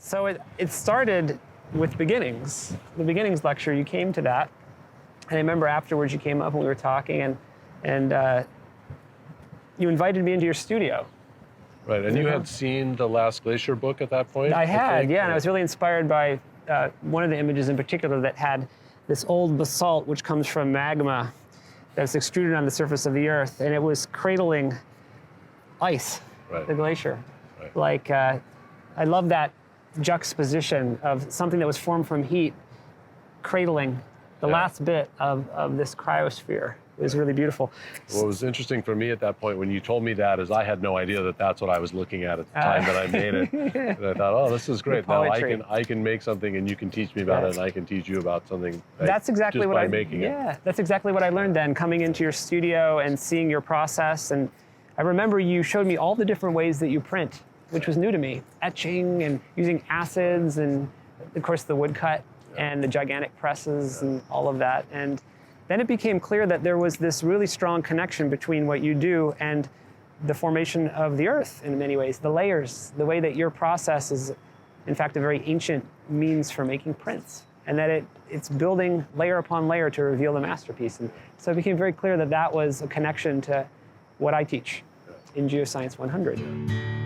So it started with beginnings. The beginnings lecture, you came to that. And I remember afterwards you came up and we were talking and you invited me into your studio. Right, and you had seen the Last Glacier book at that point? I had, yeah, and I was really inspired by one of the images in particular that had this old basalt which comes from magma that's extruded on the surface of the earth, and it was cradling ice, right. The glacier. Right. Like, I love that juxtaposition of something that was formed from heat cradling the last bit of this cryosphere. It was really beautiful. What was interesting for me at that point when you told me that is I had no idea that that's what I was looking at the time that I made it. And I thought, oh, this is great. Now I can make something and you can teach me about it and I can teach you about something that's exactly just what by making it. Yeah, that's exactly what I learned then, coming into your studio and seeing your process. And I remember you showed me all the different ways that you print, which was new to me. Etching and using acids and, of course, the woodcut and the gigantic presses and all of that. And then it became clear that there was this really strong connection between what you do and the formation of the earth in many ways, the layers, the way that your process is, in fact, a very ancient means for making prints, and that it's building layer upon layer to reveal the masterpiece. And so it became very clear that that was a connection to what I teach in Geoscience 100.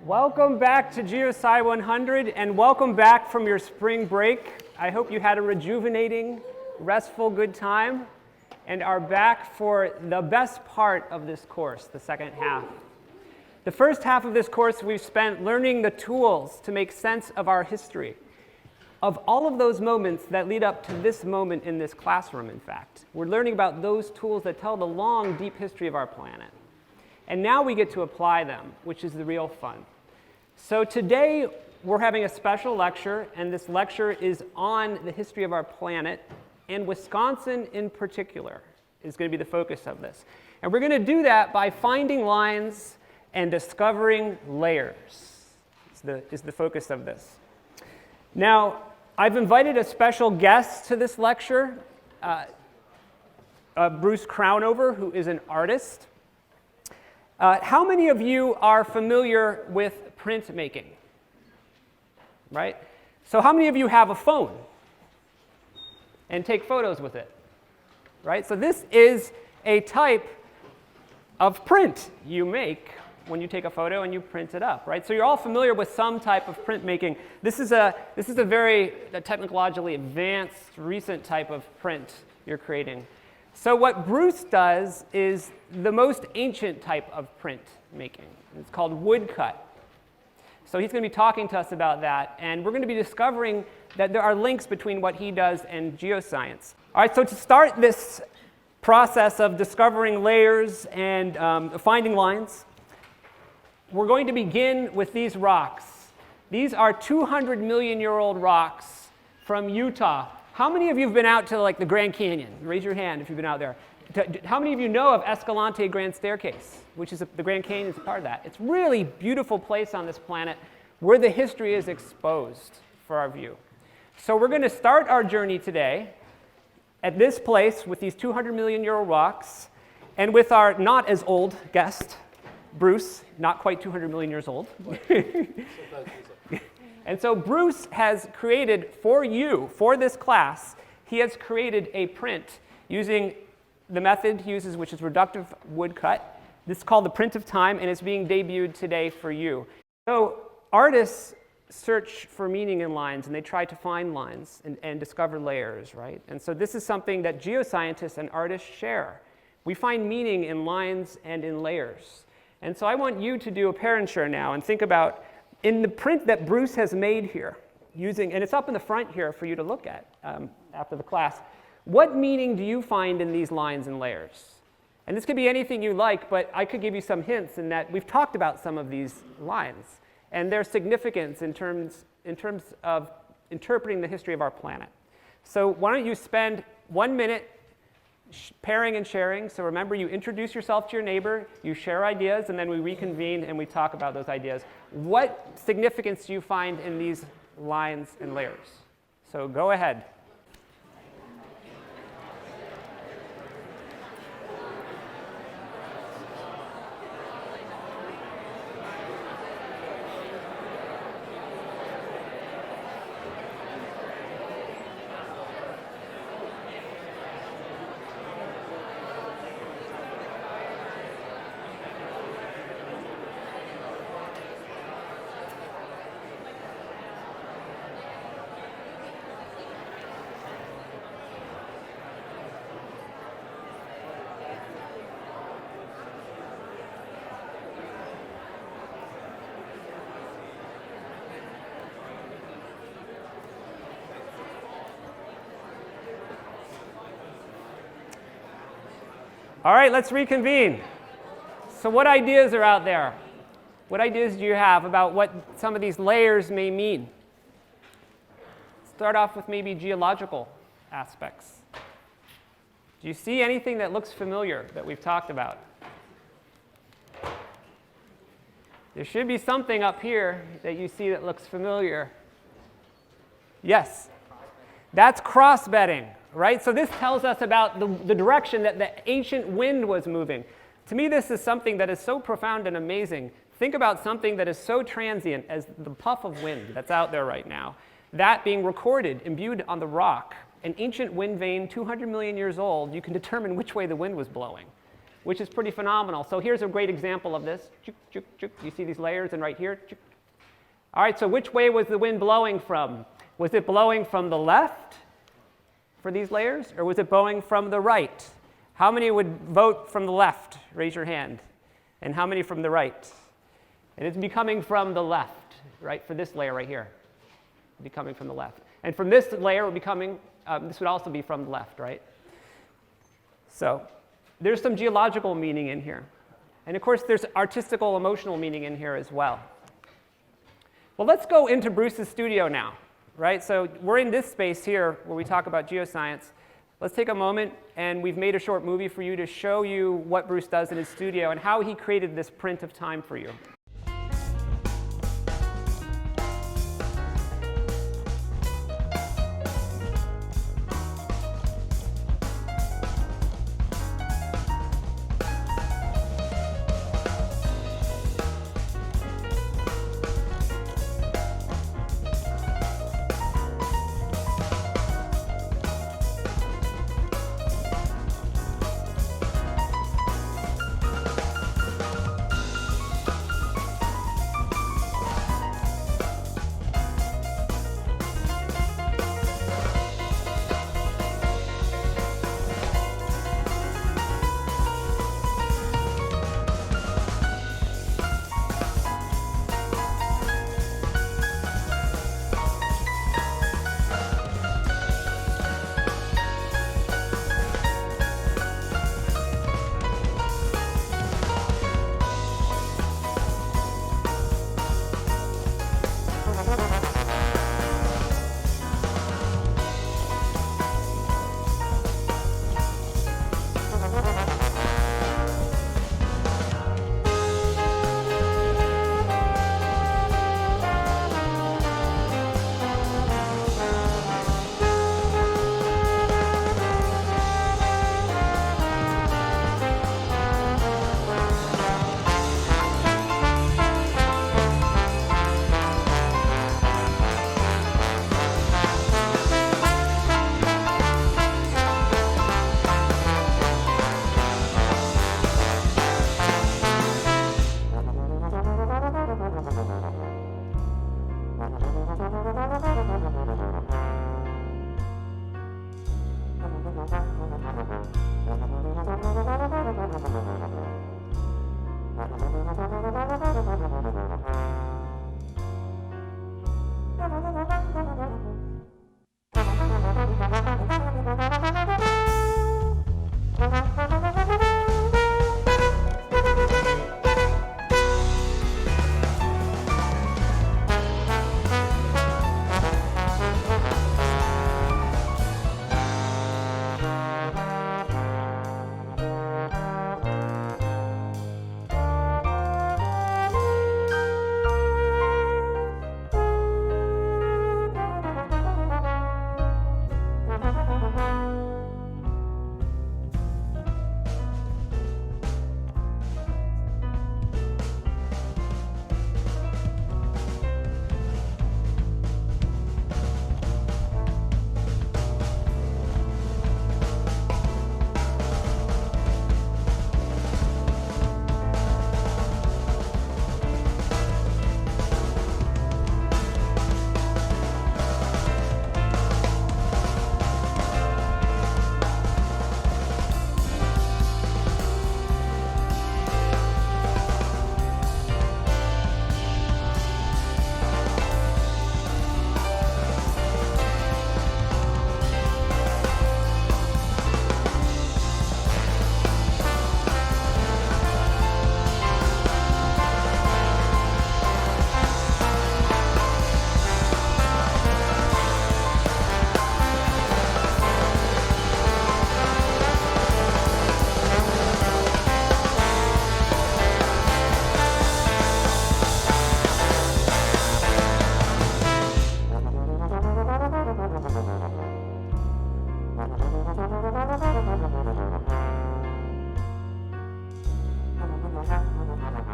Welcome back to Geosci 100, and welcome back from your spring break. I hope you had a rejuvenating, restful, good time, and are back for the best part of this course, the second half. The first half of this course we've spent learning the tools to make sense of our history, of all of those moments that lead up to this moment in this classroom, in fact. We're learning about those tools that tell the long, deep history of our planet. And now we get to apply them, which is the real fun. So today, we're having a special lecture, and this lecture is on the history of our planet, and Wisconsin in particular is going to be the focus of this. And we're going to do that by finding lines and discovering layers, is the focus of this. Now, I've invited a special guest to this lecture, Bruce Crownover, who is an artist. How many of you are familiar with printmaking? Right? So how many of you have a phone and take photos with it? Right? So this is a type of print you make when you take a photo and you print it up, right? So you're all familiar with some type of printmaking. This is a very technologically advanced, recent type of print you're creating. So what Bruce does is the most ancient type of print making. It's called woodcut. So he's going to be talking to us about that, and we're going to be discovering that there are links between what he does and geoscience. All right, so to start this process of discovering layers and finding lines, we're going to begin with these rocks. These are 200-million-year-old rocks from Utah, How many of you have been out to like the Grand Canyon? Raise your hand if you've been out there. How many of you know of Escalante Grand Staircase, which is the Grand Canyon is a part of that? It's a really beautiful place on this planet where the history is exposed for our view. So we're going to start our journey today at this place with these 200 million year old rocks and with our not as old guest, Bruce, not quite 200 million years old. And so Bruce has created for you, for this class, he has created a print using the method he uses, which is reductive woodcut. This is called the print of time, and it's being debuted today for you. So artists search for meaning in lines, and they try to find lines and discover layers, right? And so this is something that geoscientists and artists share. We find meaning in lines and in layers. And so I want you to do a parenture now and think about, in the print that Bruce has made here, using, and it's up in the front here for you to look at after the class, what meaning do you find in these lines and layers? And this could be anything you like, but I could give you some hints in that we've talked about some of these lines and their significance in terms of interpreting the history of our planet. So why don't you spend 1 minute pairing and sharing. So remember, you introduce yourself to your neighbor, you share ideas, and then we reconvene and we talk about those ideas. What significance do you find in these lines and layers? So go ahead. All right, let's reconvene. So what ideas are out there? What ideas do you have about what some of these layers may mean? Start off with maybe geological aspects. Do you see anything that looks familiar that we've talked about? There should be something up here that you see that looks familiar. Yes, that's cross-bedding. Right? So this tells us about the direction that the ancient wind was moving. To me, this is something that is so profound and amazing. Think about something that is so transient as the puff of wind that's out there right now. That being recorded, imbued on the rock, an ancient wind vane, 200 million years old, you can determine which way the wind was blowing, which is pretty phenomenal. So here's a great example of this. You see these layers, and right here. All right, so which way was the wind blowing from? Was it blowing from the left for these layers, or was it blowing from the right? How many would vote from the left? Raise your hand. And how many from the right? And it's becoming from the left, right, for this layer right here. It'd be coming from the left. And from this layer, it would be coming, this would also be from the left, right? So there's some geological meaning in here. And of course, there's artistical, emotional meaning in here as well. Well, let's go into Bruce's studio now. Right? So we're in this space here where we talk about geoscience. Let's take a moment, and we've made a short movie for you to show you what Bruce does in his studio and how he created this print of time for you.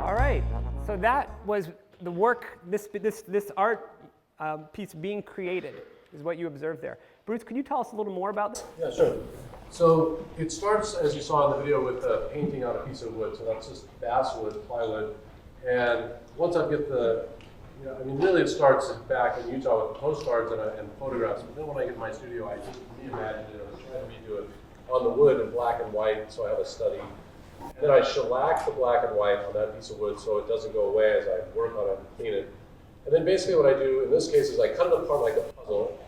All right, so that was the work, this art piece being created is what you observed there. Bruce, could you tell us a little more about this? Yeah, sure. So it starts, as you saw in the video, with a painting on a piece of wood. So that's just basswood, plywood. And once I get the, I mean, really it starts back in Utah with postcards and photographs. But then when I get in my studio, I just reimagine it and try to redo it on the wood in black and white, so I have a study. And then I shellac the black and white on that piece of wood so it doesn't go away as I work on it and clean it. And then basically what I do in this case is I cut it apart like a puzzle,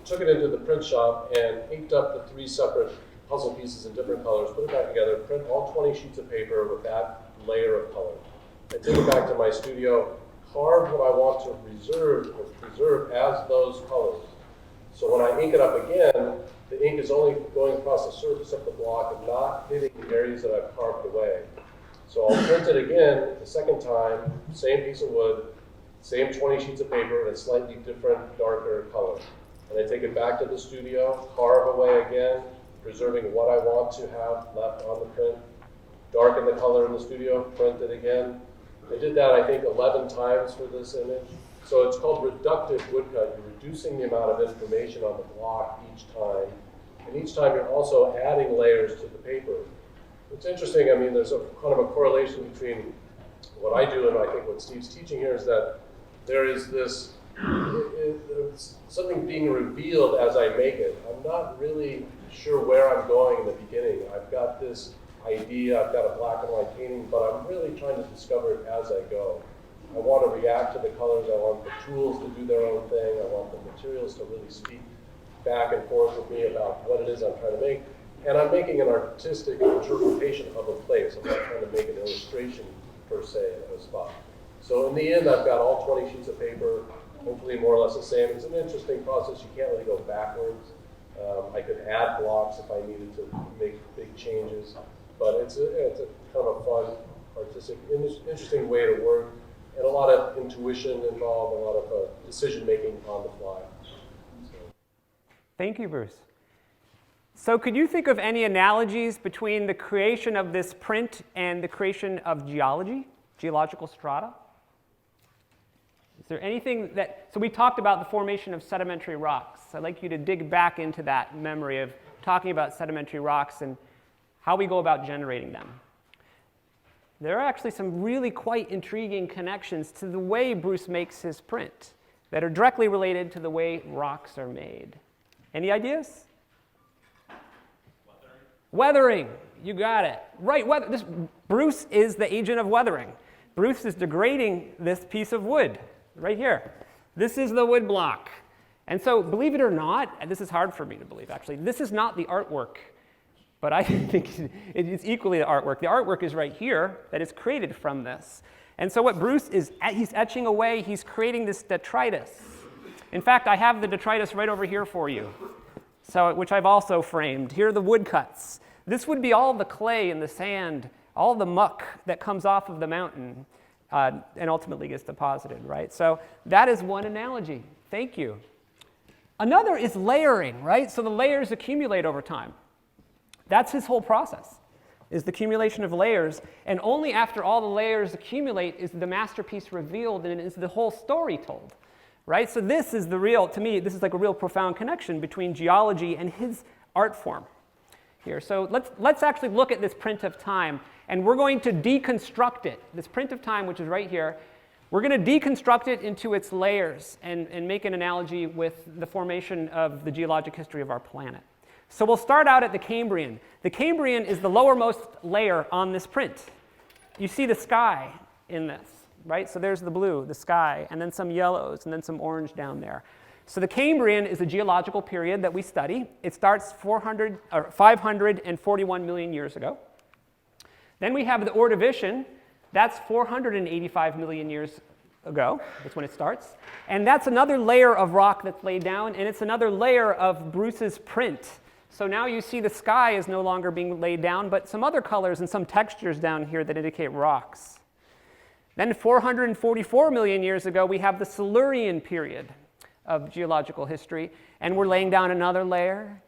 took it into the print shop and inked up the 3 separate puzzle pieces in different colors, put it back together, print all 20 sheets of paper with that layer of color. I take it back to my studio, carve what I want to preserve as those colors. So when I ink it up again, the ink is only going across the surface of the block and not hitting the areas that I've carved away. So I'll print it again the second time, same piece of wood, same 20 sheets of paper in a slightly different, darker color. And I take it back to the studio, carve away again, preserving what I want to have left on the print, darken the color in the studio, print it again. I did that, I think, 11 times for this image. So it's called reductive woodcut. You're reducing the amount of information on the block each time. And each time you're also adding layers to the paper. It's interesting, I mean, there's a kind of a correlation between what I do and I think what Steve's teaching here is that there is this, something being revealed as I make it. I'm not really sure where I'm going in the beginning. I've got this idea, I've got a black and white painting, but I'm really trying to discover it as I go. I want to react to the colors, I want the tools to do their own thing, I want the materials to really speak back and forth with me about what it is I'm trying to make. And I'm making an artistic interpretation of a place. I'm not trying to make an illustration per se at a spot. So in the end, I've got all 20 sheets of paper, hopefully more or less the same. It's an interesting process. You can't really go backwards. I could add blocks if I needed to make big changes. But it's a kind of a fun, artistic, interesting way to work. And a lot of intuition involved, a lot of decision-making on the fly. So. Thank you, Bruce. So could you think of any analogies between the creation of this print and the creation of geology, geological strata? Is there anything that, so we talked about the formation of sedimentary rocks. I'd like you to dig back into that memory of talking about sedimentary rocks and how we go about generating them. There are actually some really quite intriguing connections to the way Bruce makes his print that are directly related to the way rocks are made. Any ideas? Weathering, you got it. Right, Bruce is the agent of weathering. Bruce is degrading this piece of wood right here. This is the wood block. And so, believe it or not, and this is hard for me to believe actually, this is not the artwork, but I think it's equally the artwork. The artwork is right here that is created from this. And so what Bruce is, he's etching away, he's creating this detritus. In fact, I have the detritus right over here for you. So, which I've also framed. Here are the woodcuts. This would be all the clay and the sand, all the muck that comes off of the mountain and ultimately gets deposited, right? So that is one analogy. Thank you. Another is layering, right? So the layers accumulate over time. That's his whole process, is the accumulation of layers. And only after all the layers accumulate is the masterpiece revealed and is the whole story told. Right? So this is the real, to me, this is like a real profound connection between geology and his art form here. So let's actually look at this print of time, and we're going to deconstruct it. This print of time, which is right here, we're going to deconstruct it into its layers and make an analogy with the formation of the geologic history of our planet. So we'll start out at the Cambrian. The Cambrian is the lowermost layer on this print. You see the sky in this. Right? So there's the blue, the sky, and then some yellows, and then some orange down there. So the Cambrian is a geological period that we study. It starts 541 million years ago. Then we have the Ordovician. That's 485 million years ago. That's when it starts. And that's another layer of rock that's laid down, and it's another layer of Bruce's print. So now you see the sky is no longer being laid down, but some other colors and some textures down here that indicate rocks. Then 444 million years ago, we have the Silurian period of geological history, and we're laying down another layer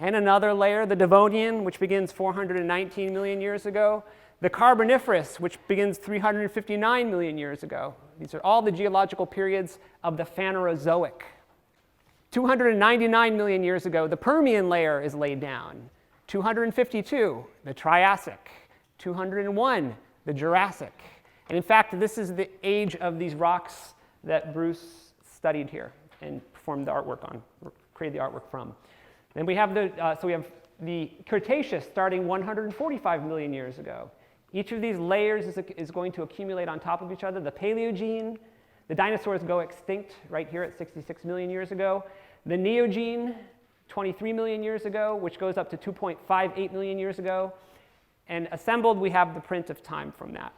and another layer, the Devonian, which begins 419 million years ago, the Carboniferous, which begins 359 million years ago. These are all the geological periods of the Phanerozoic. 299 million years ago, the Permian layer is laid down. 252, the Triassic. 201, the Jurassic. And in fact, this is the age of these rocks that Bruce studied here and performed the artwork on, created the artwork from. Then we have the Cretaceous starting 145 million years ago. Each of these layers is going to accumulate on top of each other. The Paleogene, the dinosaurs go extinct right here at 66 million years ago. The Neogene, 23 million years ago, which goes up to 2.58 million years ago. And assembled, we have the print of time from that.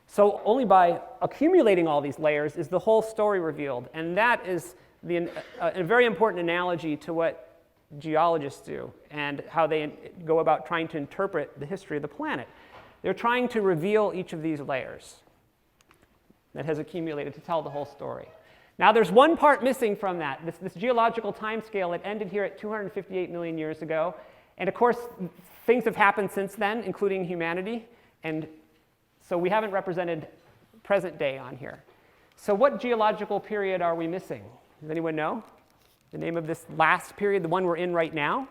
So only by accumulating all these layers is the whole story revealed. And that is a very important analogy to what geologists do and how they go about trying to interpret the history of the planet. They're trying to reveal each of these layers that has accumulated to tell the whole story. Now there's one part missing from that. This geological time scale, it ended here at 258 million years ago. And of course, things have happened since then, including humanity. And so we haven't represented present day on here. So what geological period are we missing? Does anyone know the name of this last period, the one we're in right now?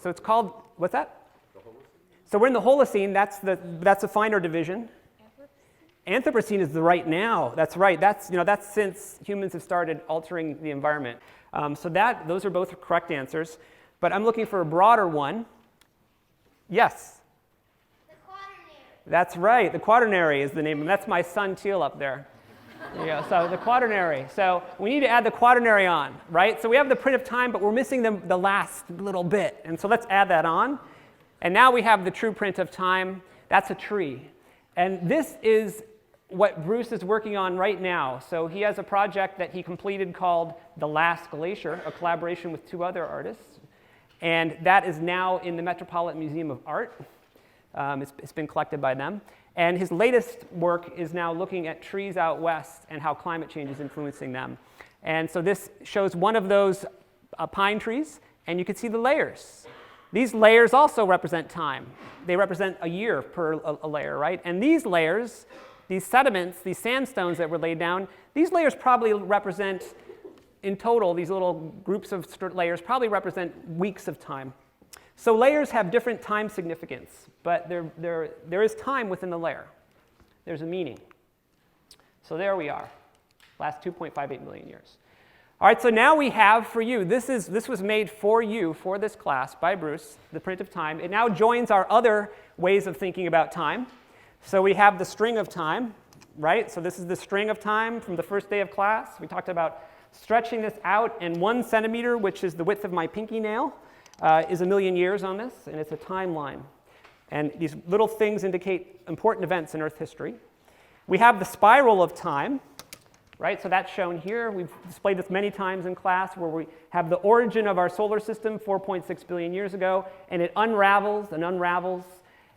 So it's called, what's that? So we're in the Holocene. That's a finer division. Anthropocene is the right now. That's right. That's since humans have started altering the environment. So those are both correct answers. But I'm looking for a broader one. Yes? The Quaternary. That's right. The Quaternary is the name. And that's my son Teal up there. Yeah, so the Quaternary. So we need to add the Quaternary on, right? So we have the print of time, but we're missing the last little bit. And so let's add that on. And now we have the true print of time. That's a tree. And this is what Bruce is working on right now. So he has a project that he completed called The Last Glacier, a collaboration with 2 other artists. And that is now in the Metropolitan Museum of Art. It's been collected by them. And his latest work is now looking at trees out west and how climate change is influencing them. And so this shows one of those pine trees, and you can see the layers. These layers also represent time. They represent a year per a layer, right? And these layers, these sediments, these sandstones that were laid down, these layers probably represent, in total, these little groups of layers probably represent weeks of time. So layers have different time significance, but there is time within the layer. There's a meaning. So there we are, last 2.58 million years. All right, so now we have for you, this was made for you, for this class, by Bruce, the print of time. It now joins our other ways of thinking about time. So we have the string of time, right? So this is the string of time from the first day of class. We talked about stretching this out, and 1 centimeter, which is the width of my pinky nail, is 1 million years on this, and it's a timeline. And these little things indicate important events in Earth history. We have the spiral of time. Right, so that's shown here. We've displayed this many times in class where we have the origin of our solar system 4.6 billion years ago, and it unravels and unravels.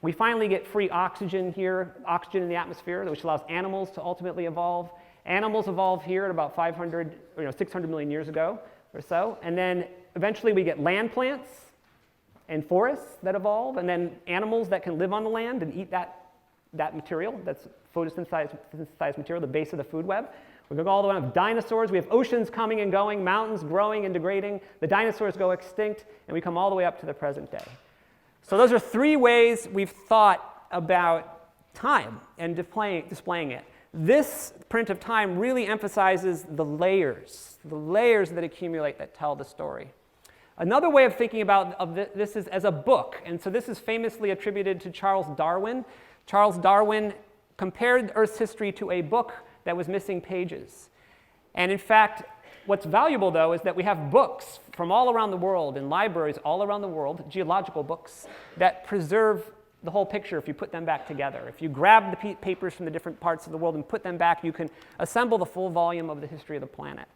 We finally get free oxygen here, oxygen in the atmosphere, which allows animals to ultimately evolve. Animals evolve here at about 600 million years ago or so, and then eventually we get land plants and forests that evolve, and then animals that can live on the land and eat that material, that's photosynthesized material, the base of the food web. We go all the way up to dinosaurs. We have oceans coming and going, mountains growing and degrading. The dinosaurs go extinct, and we come all the way up to the present day. So those are 3 ways we've thought about time and displaying it. This print of time really emphasizes the layers that accumulate that tell the story. Another way of thinking about this is as a book. And so this is famously attributed to Charles Darwin. Charles Darwin compared Earth's history to a book that was missing pages. And in fact, what's valuable, though, is that we have books from all around the world, in libraries all around the world, geological books, that preserve the whole picture if you put them back together. If you grab the papers from the different parts of the world and put them back, you can assemble the full volume of the history of the planet.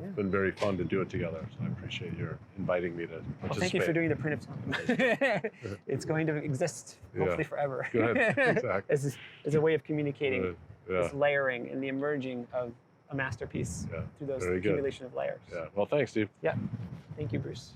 It's been very fun to do it together, so I appreciate your inviting me to participate. Well, thank you for doing the print of time. It's going to exist, hopefully, forever. Good, exactly. as a way of communicating this layering and the emerging of a masterpiece Yeah, through those very good. accumulation of layers. Yeah. Well, thanks, Steve. Yeah. Thank you, Bruce.